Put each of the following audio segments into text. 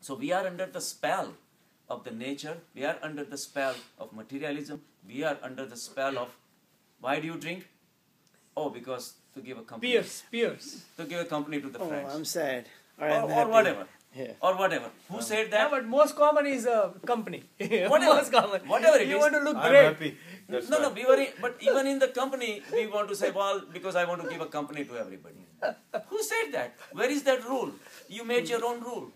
So we are under the spell of the nature, we are under the spell of materialism, we are under the spell of, why do you drink? Oh, because to give a company. Peers. To give a company to the friends. I'm sad. Or whatever. Yeah. Or whatever. Who said that? Yeah, but most common is company. Whatever. Most common. Whatever it you is. want to look I'm great. happy. That's No, fine. but even in the company, we want to say, well, because I want to give a company to everybody. Who said that? Where is that rule? You made your own rule.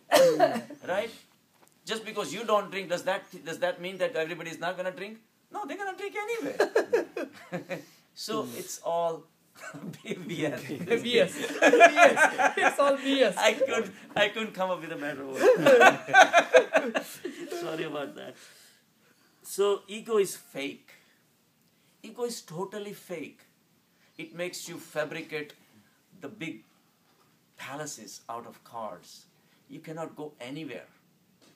Right? Just because you don't drink, does that mean that everybody is not going to drink? No, they're going to drink anyway. So it's all BS. BS. It's all BS. I couldn't come up with a better word. Sorry about that. So ego is fake. Ego is totally fake. It makes you fabricate the big palaces out of cards. You cannot go anywhere.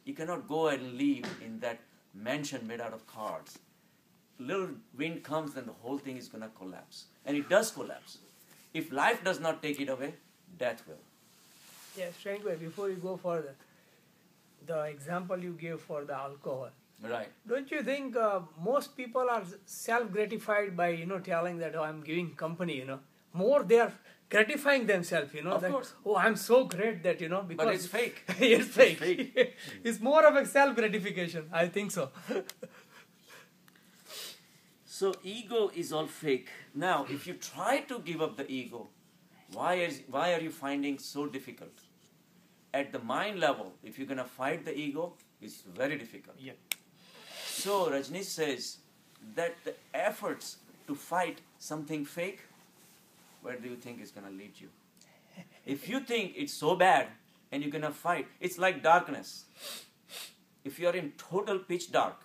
You cannot go and live in that mansion made out of cards. Little wind comes, then the whole thing is going to collapse. And it does collapse. If life does not take it away, death will. Yes, Shrenik, before you go further, the example you gave for the alcohol. Right. Don't you think most people are self-gratified by, telling that, oh, I'm giving company, More they are gratifying themselves, Of that, course. oh, I'm so great that, because... But it's fake. It's fake. fake. It's more of a self-gratification. I think so. So ego is all fake. Now, if you try to give up the ego, why are you finding so difficult? At the mind level, if you're going to fight the ego, it's very difficult. Yeah. So Rajneesh says that the efforts to fight something fake, where do you think it's going to lead you? If you think it's so bad and you're going to fight, it's like darkness. If you're in total pitch dark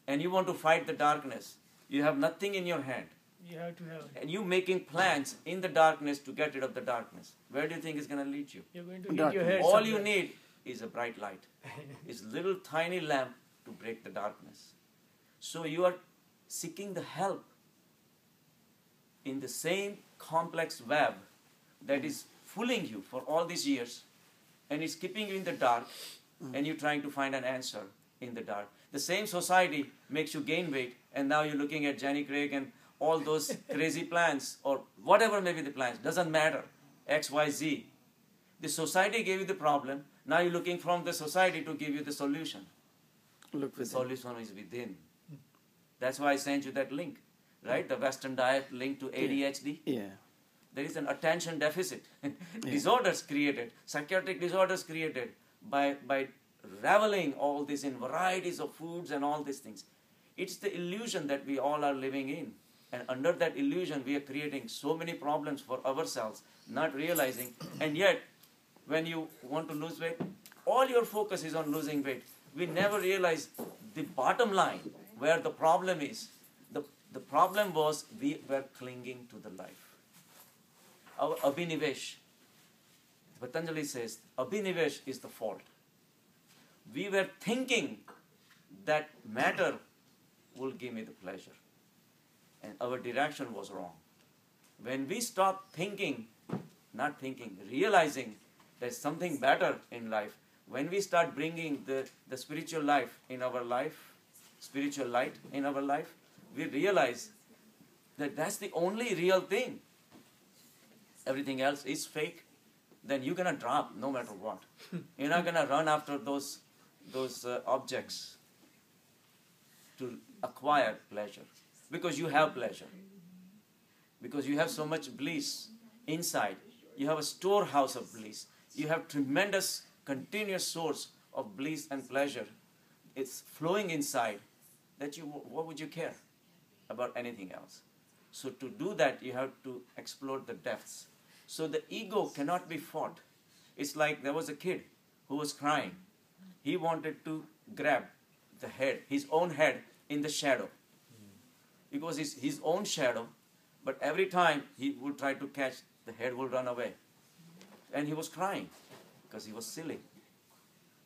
and you want to fight the darkness, you have nothing in your hand. You have to have... And you making plans in the darkness to get rid of the darkness. Where do you think it's going to lead you? You're going to hit your head All somewhere. you need is a bright light. It's little tiny lamp to break the darkness. So you are seeking the help in the same complex web that is fooling you for all these years and is keeping you in the dark, and you're trying to find an answer in the dark. The same society makes you gain weight, and now you're looking at Jenny Craig and all those crazy plans, or whatever may be the plans, doesn't matter, X, Y, Z. The society gave you the problem, now you're looking from the society to give you the solution. Look The within. solution is within. That's why I sent you that link, right? The Western diet linked to ADHD. Yeah. There is an attention deficit. Disorders created, psychiatric disorders created by reveling all this in varieties of foods and all these things. It's the illusion that we all are living in. And under that illusion, we are creating so many problems for ourselves, not realizing. And yet, when you want to lose weight, all your focus is on losing weight. We never realize the bottom line, where the problem is. The problem was we were clinging to the life. Our abhinivesh, Patanjali says, abhinivesh is the fault. We were thinking that matter will give me the pleasure. And our direction was wrong. When we stop thinking, realizing there's something better in life, when we start bringing the spiritual life in our life, spiritual light in our life, we realize that that's the only real thing. Everything else is fake. Then you're going to drop no matter what. You're not going to run after those objects to acquire pleasure. Because you have pleasure. Because you have so much bliss inside. You have a storehouse of bliss. You have tremendous continuous source of bliss and pleasure. It's flowing inside. What would you care about anything else? So to do that, you have to explore the depths. So the ego cannot be fought. It's like there was a kid who was crying. He wanted to grab the head, his own head, in the shadow. Because it's his own shadow, but every time he would try to catch, the head would run away. And he was crying because he was silly.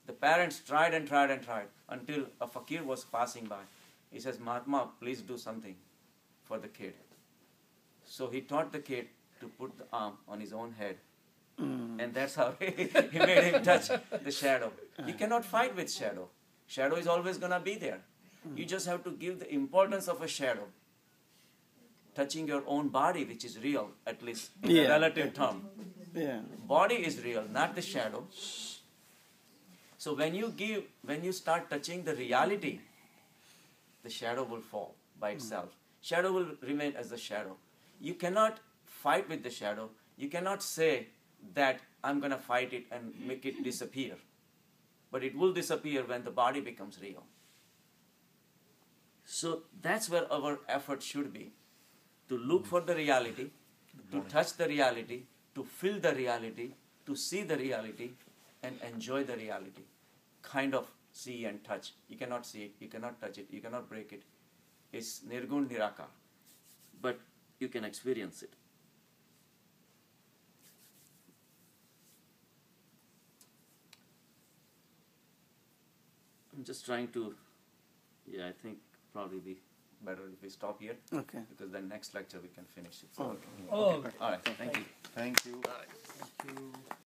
The parents tried and tried and tried until a fakir was passing by. He says, Mahatma, please do something for the kid. So he taught the kid to put the arm on his own head And that's how he made him touch the shadow. You cannot fight with shadow. Shadow is always going to be there. You just have to give the importance of a shadow. Touching your own body, which is real, at least in a relative term. Body is real, not the shadow. So when you start touching the reality, the shadow will fall by itself. Shadow will remain as a shadow. You cannot fight with the shadow. You cannot say that I'm going to fight it and make it disappear. But it will disappear when the body becomes real. So that's where our effort should be. To look for the reality, to touch the reality, to feel the reality, to see the reality, and enjoy the reality. Kind of see and touch. You cannot see it, you cannot touch it, you cannot break it. It's nirgun nirakar. But you can experience it. I'm just trying to, I think probably be better if we stop here. Okay. Because then next lecture we can finish it. So, Oh, all right, thank you. Thank you. thank you.